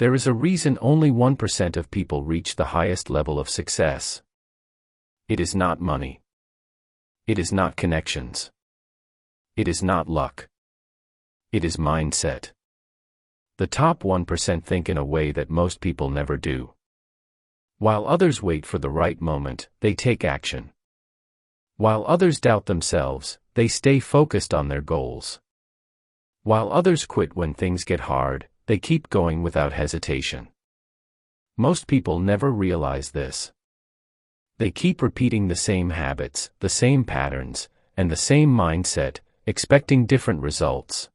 There is a reason only 1% of people reach the highest level of success. It is not money. It is not connections. It is not luck. It is mindset. The top 1% think in a way that most people never do. While others wait for the right moment, they take action. While others doubt themselves, they stay focused on their goals. While others quit when things get hard, they keep going without hesitation. Most people never realize this. They keep repeating the same habits, the same patterns, and the same mindset, expecting different results.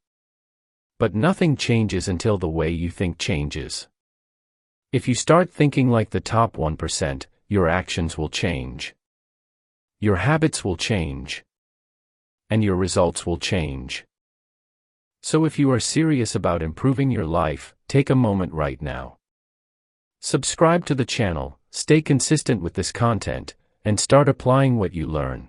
But nothing changes until the way you think changes. If you start thinking like the top 1%, your actions will change. Your habits will change. And your results will change. So if you are serious about improving your life, take a moment right now. Subscribe to the channel, stay consistent with this content, and start applying what you learn.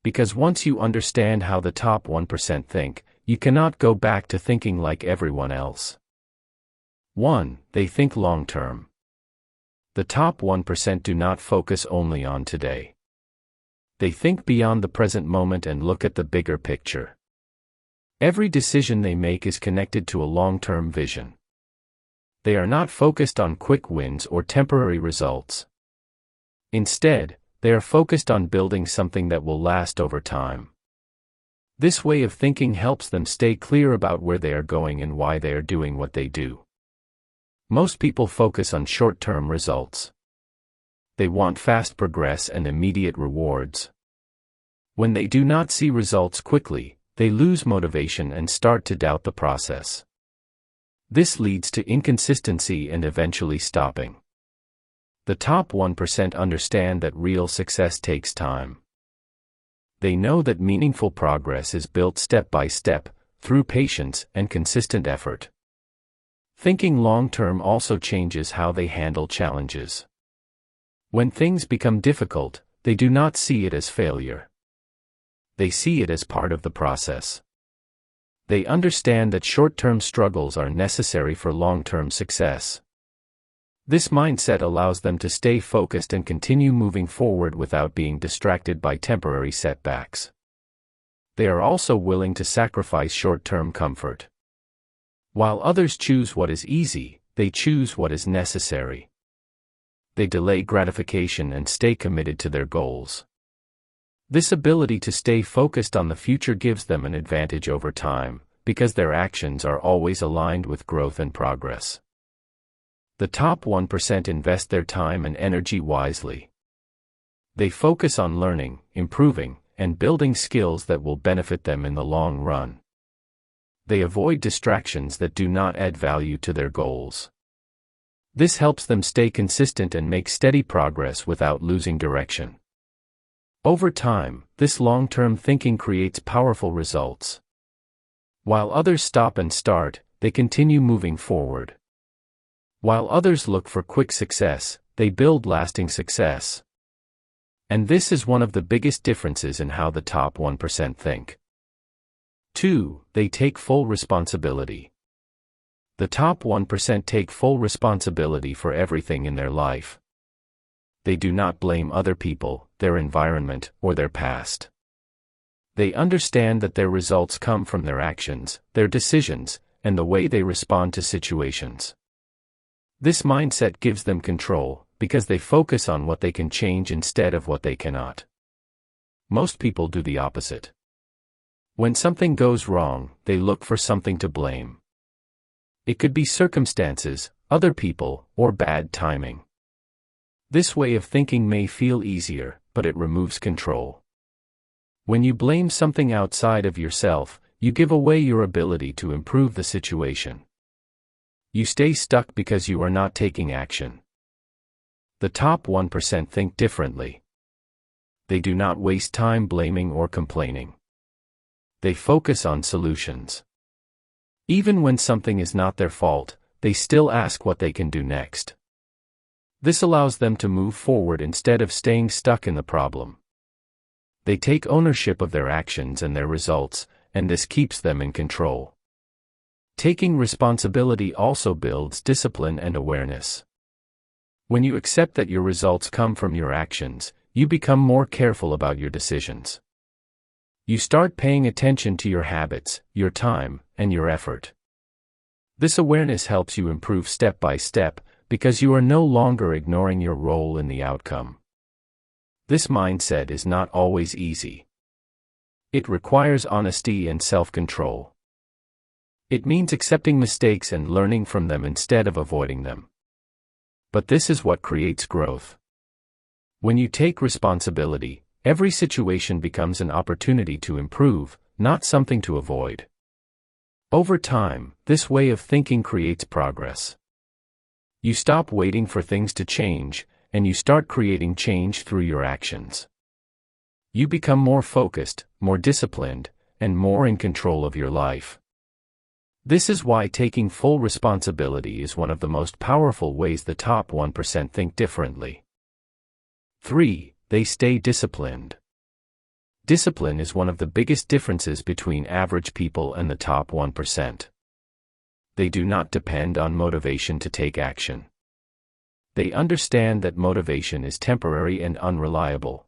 Because once you understand how the top 1% think, you cannot go back to thinking like everyone else. 1. They think long-term. The top 1% do not focus only on today. They think beyond the present moment and look at the bigger picture. Every decision they make is connected to a long-term vision. They are not focused on quick wins or temporary results. Instead, they are focused on building something that will last over time. This way of thinking helps them stay clear about where they are going and why they are doing what they do. Most people focus on short-term results. They want fast progress and immediate rewards. When they do not see results quickly, they lose motivation and start to doubt the process. This leads to inconsistency and eventually stopping. The top 1% understand that real success takes time. They know that meaningful progress is built step by step, through patience and consistent effort. Thinking long-term also changes how they handle challenges. When things become difficult, they do not see it as failure. They see it as part of the process. They understand that short-term struggles are necessary for long-term success. This mindset allows them to stay focused and continue moving forward without being distracted by temporary setbacks. They are also willing to sacrifice short-term comfort. While others choose what is easy, they choose what is necessary. They delay gratification and stay committed to their goals. This ability to stay focused on the future gives them an advantage over time, because their actions are always aligned with growth and progress. The top 1% invest their time and energy wisely. They focus on learning, improving, and building skills that will benefit them in the long run. They avoid distractions that do not add value to their goals. This helps them stay consistent and make steady progress without losing direction. Over time, this long-term thinking creates powerful results. While others stop and start, they continue moving forward. While others look for quick success, they build lasting success. And this is one of the biggest differences in how the top 1% think. 2. They take full responsibility. The top 1% take full responsibility for everything in their life. They do not blame other people, their environment, or their past. They understand that their results come from their actions, their decisions, and the way they respond to situations. This mindset gives them control, because they focus on what they can change instead of what they cannot. Most people do the opposite. When something goes wrong, they look for something to blame. It could be circumstances, other people, or bad timing. This way of thinking may feel easier, but it removes control. When you blame something outside of yourself, you give away your ability to improve the situation. You stay stuck because you are not taking action. The top 1% think differently. They do not waste time blaming or complaining. They focus on solutions. Even when something is not their fault, they still ask what they can do next. This allows them to move forward instead of staying stuck in the problem. They take ownership of their actions and their results, and this keeps them in control. Taking responsibility also builds discipline and awareness. When you accept that your results come from your actions, you become more careful about your decisions. You start paying attention to your habits, your time, and your effort. This awareness helps you improve step by step, because you are no longer ignoring your role in the outcome. This mindset is not always easy. It requires honesty and self-control. It means accepting mistakes and learning from them instead of avoiding them. But this is what creates growth. When you take responsibility, every situation becomes an opportunity to improve, not something to avoid. Over time, this way of thinking creates progress. You stop waiting for things to change, and you start creating change through your actions. You become more focused, more disciplined, and more in control of your life. This is why taking full responsibility is one of the most powerful ways the top 1% think differently. 3. They stay disciplined. Discipline is one of the biggest differences between average people and the top 1%. They do not depend on motivation to take action. They understand that motivation is temporary and unreliable.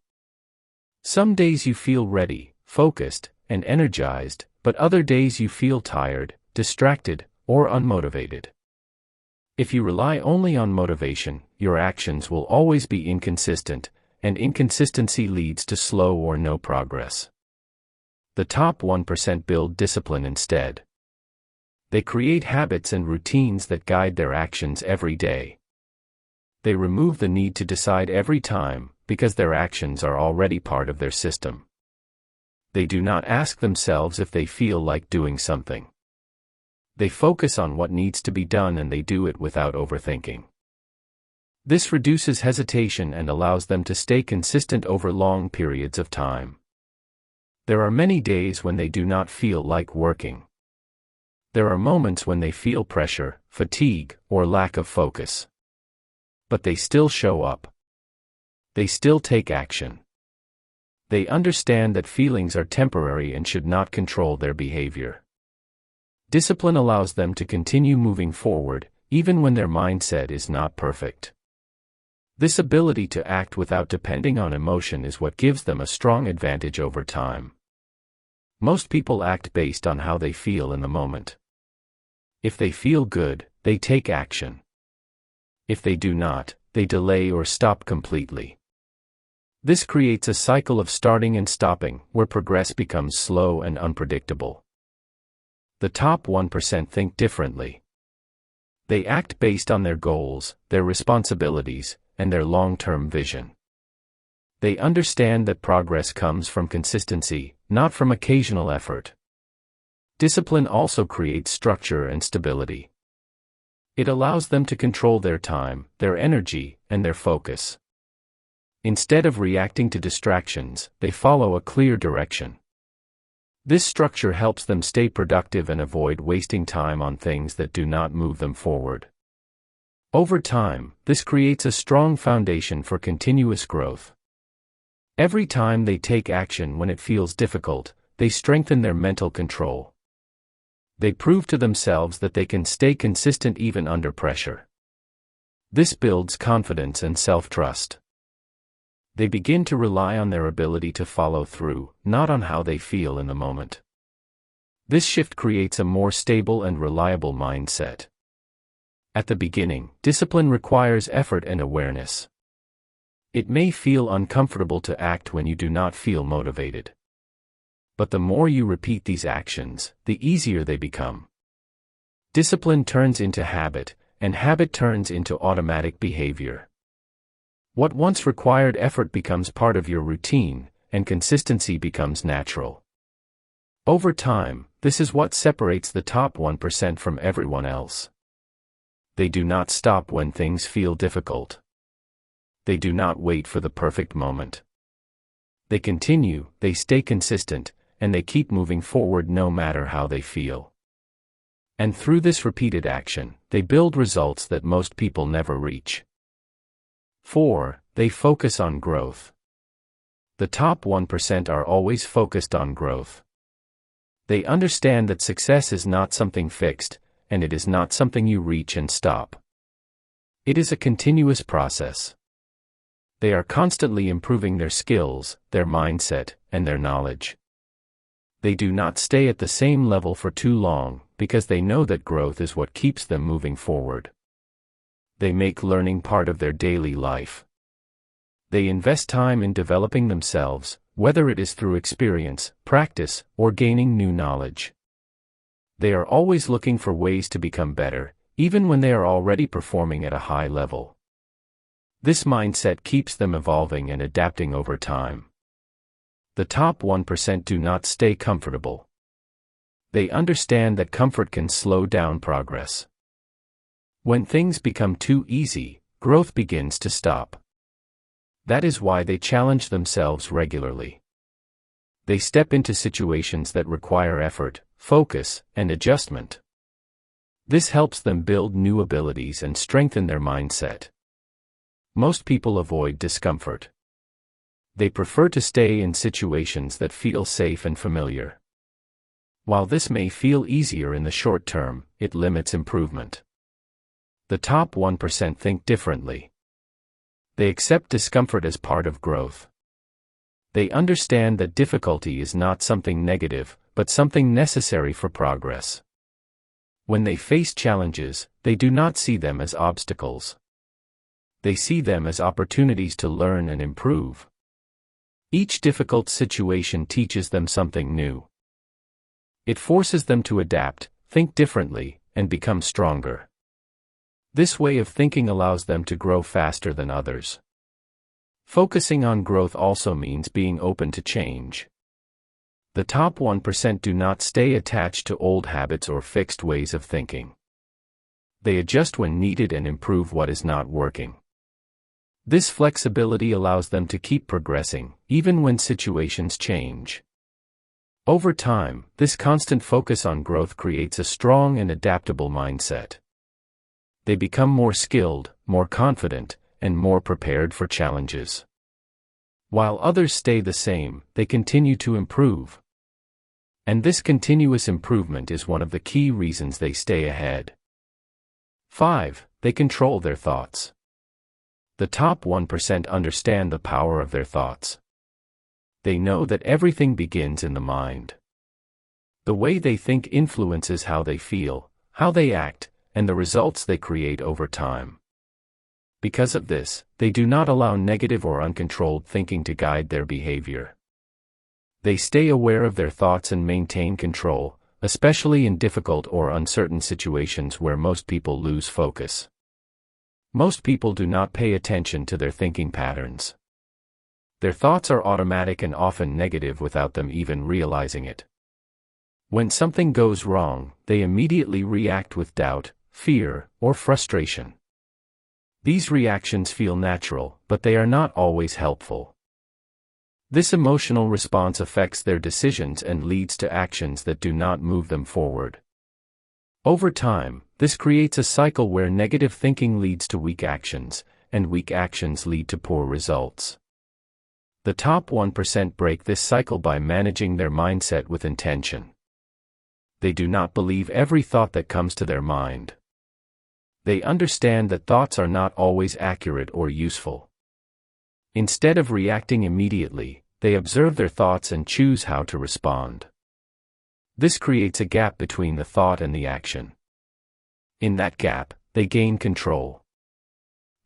Some days you feel ready, focused, and energized, but other days you feel tired, distracted, or unmotivated. If you rely only on motivation, your actions will always be inconsistent, and inconsistency leads to slow or no progress. The top 1% build discipline instead. They create habits and routines that guide their actions every day. They remove the need to decide every time, because their actions are already part of their system. They do not ask themselves if they feel like doing something. They focus on what needs to be done and they do it without overthinking. This reduces hesitation and allows them to stay consistent over long periods of time. There are many days when they do not feel like working. There are moments when they feel pressure, fatigue, or lack of focus. But they still show up. They still take action. They understand that feelings are temporary and should not control their behavior. Discipline allows them to continue moving forward, even when their mindset is not perfect. This ability to act without depending on emotion is what gives them a strong advantage over time. Most people act based on how they feel in the moment. If they feel good, they take action. If they do not, they delay or stop completely. This creates a cycle of starting and stopping, where progress becomes slow and unpredictable. The top 1% think differently. They act based on their goals, their responsibilities, and their long-term vision. They understand that progress comes from consistency, not from occasional effort. Discipline also creates structure and stability. It allows them to control their time, their energy, and their focus. Instead of reacting to distractions, they follow a clear direction. This structure helps them stay productive and avoid wasting time on things that do not move them forward. Over time, this creates a strong foundation for continuous growth. Every time they take action when it feels difficult, they strengthen their mental control. They prove to themselves that they can stay consistent even under pressure. This builds confidence and self-trust. They begin to rely on their ability to follow through, not on how they feel in the moment. This shift creates a more stable and reliable mindset. At the beginning, discipline requires effort and awareness. It may feel uncomfortable to act when you do not feel motivated. But the more you repeat these actions, the easier they become. Discipline turns into habit, and habit turns into automatic behavior. What once required effort becomes part of your routine, and consistency becomes natural. Over time, this is what separates the top 1% from everyone else. They do not stop when things feel difficult. They do not wait for the perfect moment. They continue, they stay consistent, and they keep moving forward no matter how they feel. And through this repeated action, they build results that most people never reach. 4. They focus on growth. The top 1% are always focused on growth. They understand that success is not something fixed, and it is not something you reach and stop. It is a continuous process. They are constantly improving their skills, their mindset, and their knowledge. They do not stay at the same level for too long, because they know that growth is what keeps them moving forward. They make learning part of their daily life. They invest time in developing themselves, whether it is through experience, practice, or gaining new knowledge. They are always looking for ways to become better, even when they are already performing at a high level. This mindset keeps them evolving and adapting over time. The top 1% do not stay comfortable. They understand that comfort can slow down progress. When things become too easy, growth begins to stop. That is why they challenge themselves regularly. They step into situations that require effort, focus, and adjustment. This helps them build new abilities and strengthen their mindset. Most people avoid discomfort. They prefer to stay in situations that feel safe and familiar. While this may feel easier in the short term, it limits improvement. The top 1% think differently. They accept discomfort as part of growth. They understand that difficulty is not something negative, but something necessary for progress. When they face challenges, they do not see them as obstacles. They see them as opportunities to learn and improve. Each difficult situation teaches them something new. It forces them to adapt, think differently, and become stronger. This way of thinking allows them to grow faster than others. Focusing on growth also means being open to change. The top 1% do not stay attached to old habits or fixed ways of thinking. They adjust when needed and improve what is not working. This flexibility allows them to keep progressing, even when situations change. Over time, this constant focus on growth creates a strong and adaptable mindset. They become more skilled, more confident, and more prepared for challenges. While others stay the same, they continue to improve. And this continuous improvement is one of the key reasons they stay ahead. 5. They control their thoughts. The top 1% understand the power of their thoughts. They know that everything begins in the mind. The way they think influences how they feel, how they act, and the results they create over time. Because of this, they do not allow negative or uncontrolled thinking to guide their behavior. They stay aware of their thoughts and maintain control, especially in difficult or uncertain situations where most people lose focus. Most people do not pay attention to their thinking patterns. Their thoughts are automatic and often negative without them even realizing it. When something goes wrong, they immediately react with doubt, fear, or frustration. These reactions feel natural, but they are not always helpful. This emotional response affects their decisions and leads to actions that do not move them forward. Over time, this creates a cycle where negative thinking leads to weak actions, and weak actions lead to poor results. The top 1% break this cycle by managing their mindset with intention. They do not believe every thought that comes to their mind. They understand that thoughts are not always accurate or useful. Instead of reacting immediately, they observe their thoughts and choose how to respond. This creates a gap between the thought and the action. In that gap, they gain control.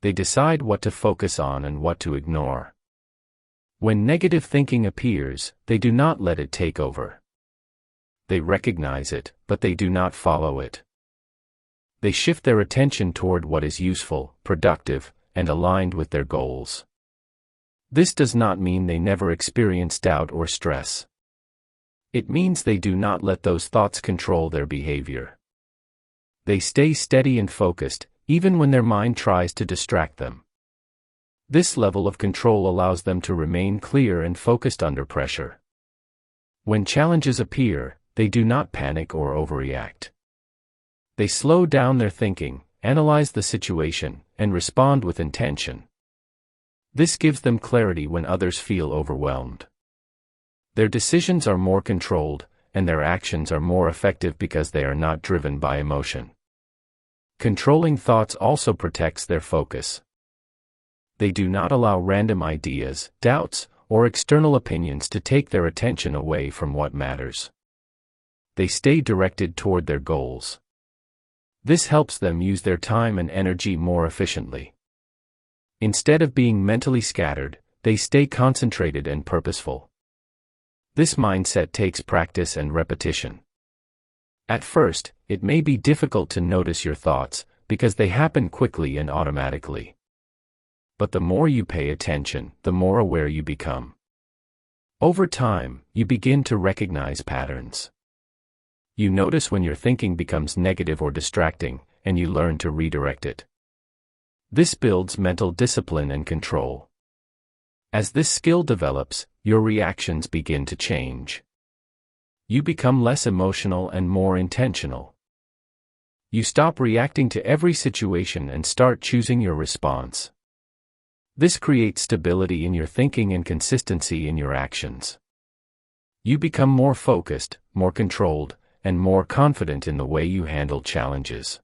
They decide what to focus on and what to ignore. When negative thinking appears, they do not let it take over. They recognize it, but they do not follow it. They shift their attention toward what is useful, productive, and aligned with their goals. This does not mean they never experience doubt or stress. It means they do not let those thoughts control their behavior. They stay steady and focused, even when their mind tries to distract them. This level of control allows them to remain clear and focused under pressure. When challenges appear, they do not panic or overreact. They slow down their thinking, analyze the situation, and respond with intention. This gives them clarity when others feel overwhelmed. Their decisions are more controlled, and their actions are more effective because they are not driven by emotion. Controlling thoughts also protects their focus. They do not allow random ideas, doubts, or external opinions to take their attention away from what matters. They stay directed toward their goals. This helps them use their time and energy more efficiently. Instead of being mentally scattered, they stay concentrated and purposeful. This mindset takes practice and repetition. At first, it may be difficult to notice your thoughts, because they happen quickly and automatically. But the more you pay attention, the more aware you become. Over time, you begin to recognize patterns. You notice when your thinking becomes negative or distracting, and you learn to redirect it. This builds mental discipline and control. As this skill develops, your reactions begin to change. You become less emotional and more intentional. You stop reacting to every situation and start choosing your response. This creates stability in your thinking and consistency in your actions. You become more focused, more controlled, and more confident in the way you handle challenges.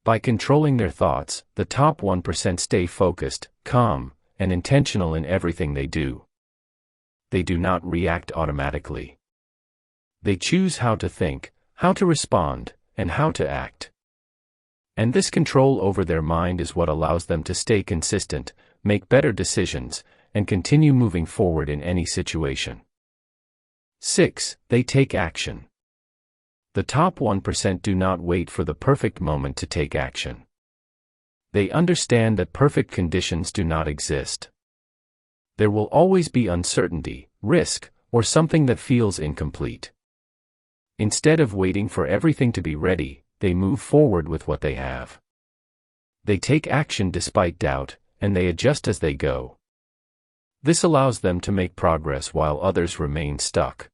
By controlling their thoughts, the top 1% stay focused, calm, and intentional in everything they do. They do not react automatically. They choose how to think, how to respond, and how to act. And this control over their mind is what allows them to stay consistent, make better decisions, and continue moving forward in any situation. 6. They take action. The top 1% do not wait for the perfect moment to take action. They understand that perfect conditions do not exist. There will always be uncertainty, risk, or something that feels incomplete. Instead of waiting for everything to be ready, they move forward with what they have. They take action despite doubt, and they adjust as they go. This allows them to make progress while others remain stuck.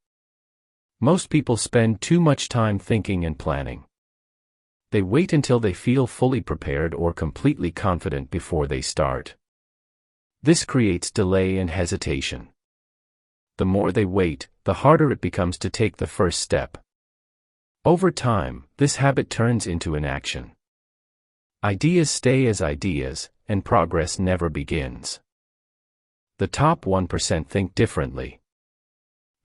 Most people spend too much time thinking and planning. They wait until they feel fully prepared or completely confident before they start. This creates delay and hesitation. The more they wait, the harder it becomes to take the first step. Over time, this habit turns into inaction. Ideas stay as ideas, and progress never begins. The top 1% think differently.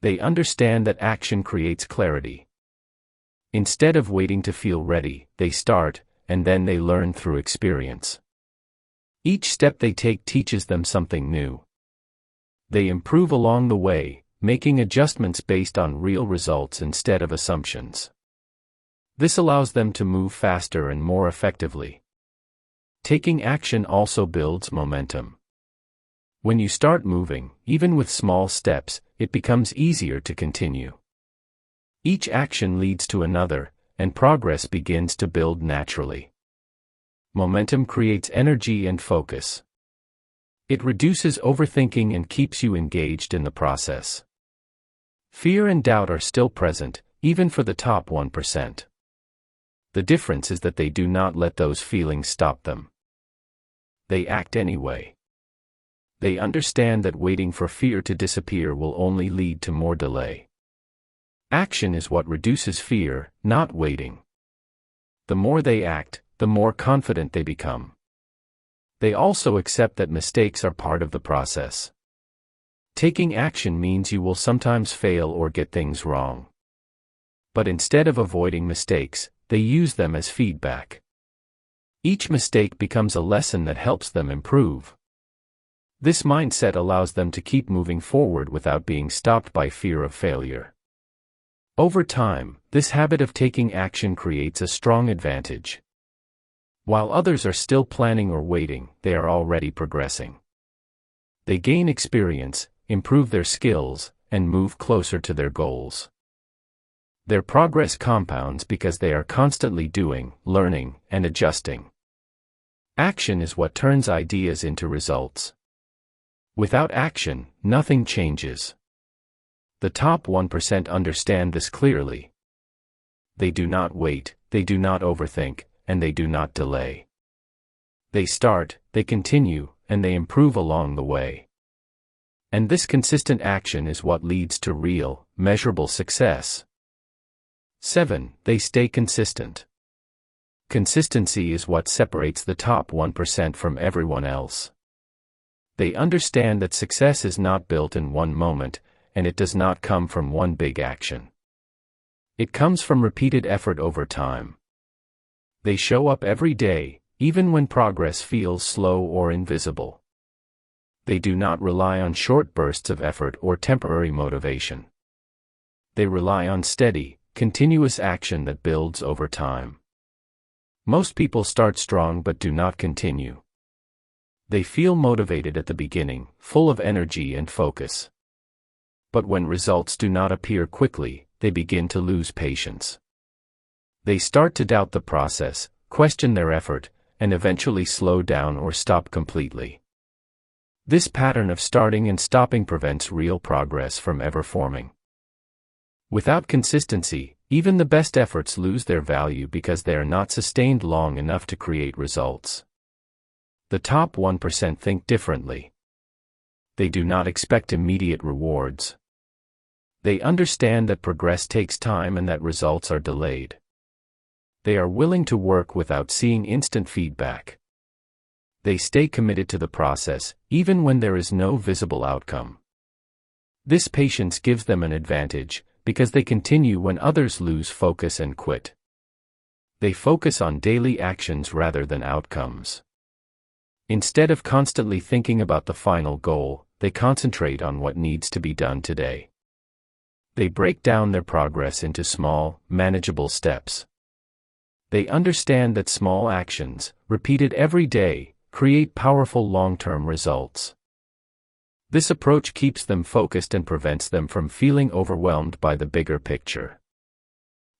They understand that action creates clarity. Instead of waiting to feel ready, they start, and then they learn through experience. Each step they take teaches them something new. They improve along the way, making adjustments based on real results instead of assumptions. This allows them to move faster and more effectively. Taking action also builds momentum. When you start moving, even with small steps, it becomes easier to continue. Each action leads to another, and progress begins to build naturally. Momentum creates energy and focus. It reduces overthinking and keeps you engaged in the process. Fear and doubt are still present, even for the top 1%. The difference is that they do not let those feelings stop them. They act anyway. They understand that waiting for fear to disappear will only lead to more delay. Action is what reduces fear, not waiting. The more they act, the more confident they become. They also accept that mistakes are part of the process. Taking action means you will sometimes fail or get things wrong. But instead of avoiding mistakes, they use them as feedback. Each mistake becomes a lesson that helps them improve. This mindset allows them to keep moving forward without being stopped by fear of failure. Over time, this habit of taking action creates a strong advantage. While others are still planning or waiting, they are already progressing. They gain experience, improve their skills, and move closer to their goals. Their progress compounds because they are constantly doing, learning, and adjusting. Action is what turns ideas into results. Without action, nothing changes. The top 1% understand this clearly. They do not wait, they do not overthink, and they do not delay. They start, they continue, and they improve along the way. And this consistent action is what leads to real, measurable success. 7. They stay consistent. Consistency is what separates the top 1% from everyone else. They understand that success is not built in one moment, and it does not come from one big action. It comes from repeated effort over time. They show up every day, even when progress feels slow or invisible. They do not rely on short bursts of effort or temporary motivation. They rely on steady, continuous action that builds over time. Most people start strong but do not continue. They feel motivated at the beginning, full of energy and focus. But when results do not appear quickly, they begin to lose patience. They start to doubt the process, question their effort, and eventually slow down or stop completely. This pattern of starting and stopping prevents real progress from ever forming. Without consistency, even the best efforts lose their value because they are not sustained long enough to create results. The top 1% think differently. They do not expect immediate rewards. They understand that progress takes time and that results are delayed. They are willing to work without seeing instant feedback. They stay committed to the process, even when there is no visible outcome. This patience gives them an advantage, because they continue when others lose focus and quit. They focus on daily actions rather than outcomes. Instead of constantly thinking about the final goal, they concentrate on what needs to be done today. They break down their progress into small, manageable steps. They understand that small actions, repeated every day, create powerful long-term results. This approach keeps them focused and prevents them from feeling overwhelmed by the bigger picture.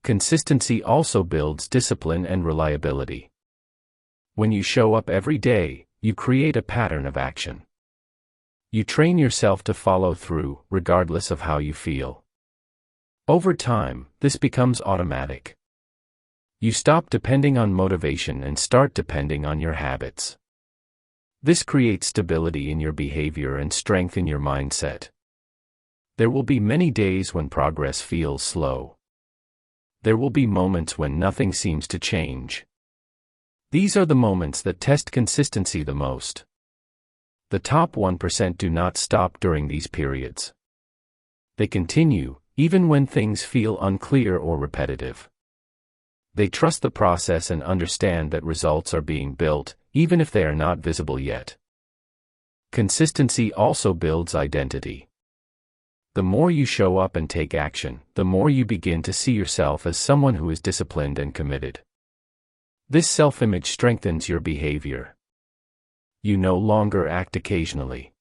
Consistency also builds discipline and reliability. When you show up every day, you create a pattern of action. You train yourself to follow through, regardless of how you feel. Over time, this becomes automatic. You stop depending on motivation and start depending on your habits. This creates stability in your behavior and strength in your mindset. There will be many days when progress feels slow. There will be moments when nothing seems to change. These are the moments that test consistency the most. The top 1% do not stop during these periods. They continue, even when things feel unclear or repetitive. They trust the process and understand that results are being built, even if they are not visible yet. Consistency also builds identity. The more you show up and take action, the more you begin to see yourself as someone who is disciplined and committed. This self-image strengthens your behavior. You no longer act occasionally.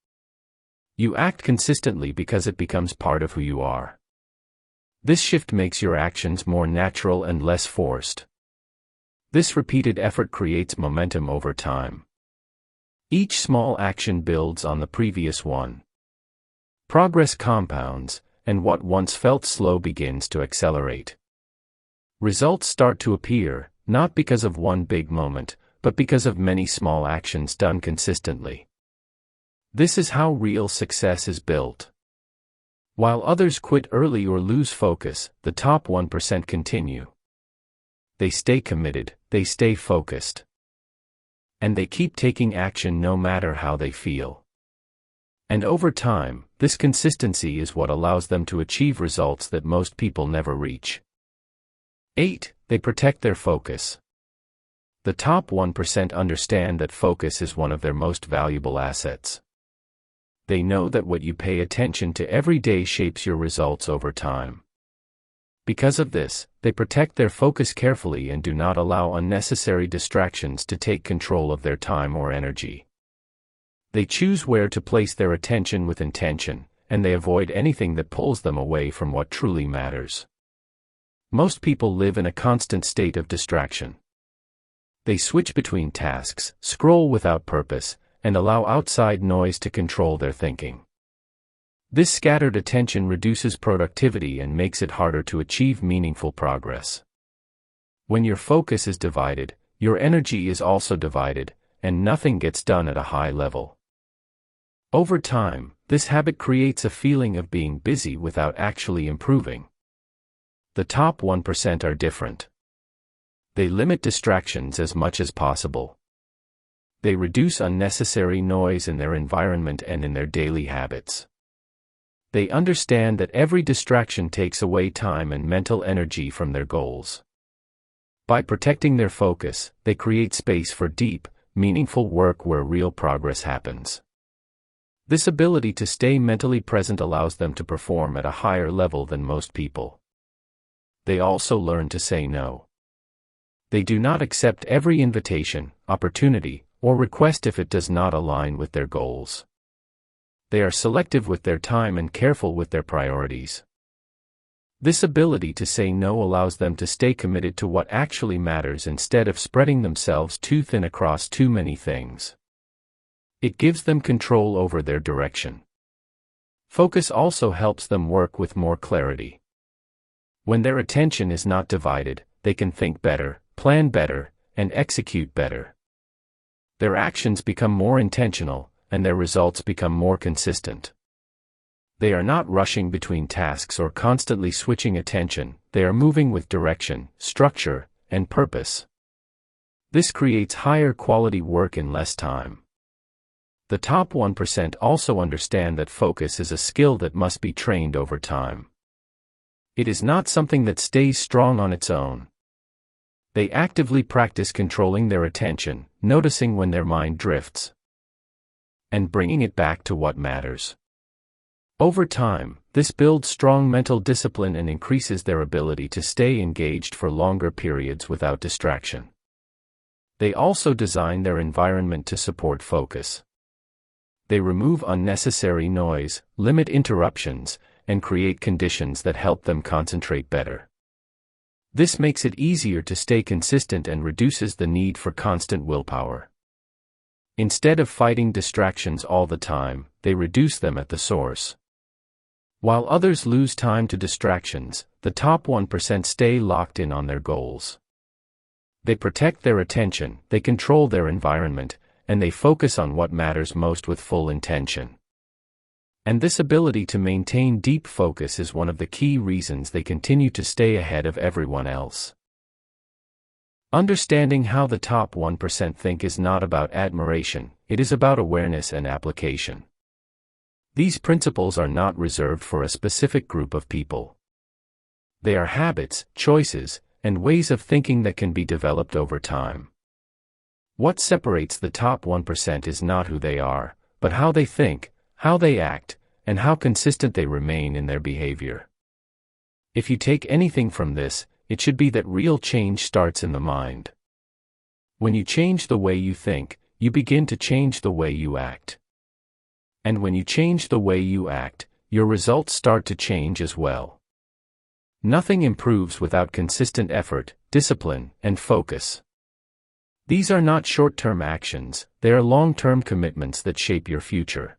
You act consistently because it becomes part of who you are. This shift makes your actions more natural and less forced. This repeated effort creates momentum over time. Each small action builds on the previous one. Progress compounds, and what once felt slow begins to accelerate. Results start to appear, not because of one big moment, but because of many small actions done consistently. This is how real success is built. While others quit early or lose focus, the top 1% continue. They stay committed, they stay focused. And they keep taking action no matter how they feel. And over time, this consistency is what allows them to achieve results that most people never reach. 8. They protect their focus. The top 1% understand that focus is one of their most valuable assets. They know that what you pay attention to every day shapes your results over time. Because of this, they protect their focus carefully and do not allow unnecessary distractions to take control of their time or energy. They choose where to place their attention with intention, and they avoid anything that pulls them away from what truly matters. Most people live in a constant state of distraction. They switch between tasks, scroll without purpose, and allow outside noise to control their thinking. This scattered attention reduces productivity and makes it harder to achieve meaningful progress. When your focus is divided, your energy is also divided, and nothing gets done at a high level. Over time, this habit creates a feeling of being busy without actually improving. The top 1% are different. They limit distractions as much as possible. They reduce unnecessary noise in their environment and in their daily habits. They understand that every distraction takes away time and mental energy from their goals. By protecting their focus, they create space for deep, meaningful work where real progress happens. This ability to stay mentally present allows them to perform at a higher level than most people. They also learn to say no. They do not accept every invitation, opportunity, or request if it does not align with their goals. They are selective with their time and careful with their priorities. This ability to say no allows them to stay committed to what actually matters instead of spreading themselves too thin across too many things. It gives them control over their direction. Focus also helps them work with more clarity. When their attention is not divided, they can think better, plan better, and execute better. Their actions become more intentional, and their results become more consistent. They are not rushing between tasks or constantly switching attention, they are moving with direction, structure, and purpose. This creates higher quality work in less time. The top 1% also understand that focus is a skill that must be trained over time. It is not something that stays strong on its own. They actively practice controlling their attention, noticing when their mind drifts, and bringing it back to what matters. Over time, this builds strong mental discipline and increases their ability to stay engaged for longer periods without distraction. They also design their environment to support focus. They remove unnecessary noise, limit interruptions, and create conditions that help them concentrate better. This makes it easier to stay consistent and reduces the need for constant willpower. Instead of fighting distractions all the time, they reduce them at the source. While others lose time to distractions, the top 1% stay locked in on their goals. They protect their attention, they control their environment, and they focus on what matters most with full intention. And this ability to maintain deep focus is one of the key reasons they continue to stay ahead of everyone else. Understanding how the top 1% think is not about admiration, it is about awareness and application. These principles are not reserved for a specific group of people. They are habits, choices, and ways of thinking that can be developed over time. What separates the top 1% is not who they are, but how they think, how they act, and how consistent they remain in their behavior. If you take anything from this, it should be that real change starts in the mind. When you change the way you think, you begin to change the way you act. And when you change the way you act, your results start to change as well. Nothing improves without consistent effort, discipline, and focus. These are not short-term actions, they are long-term commitments that shape your future.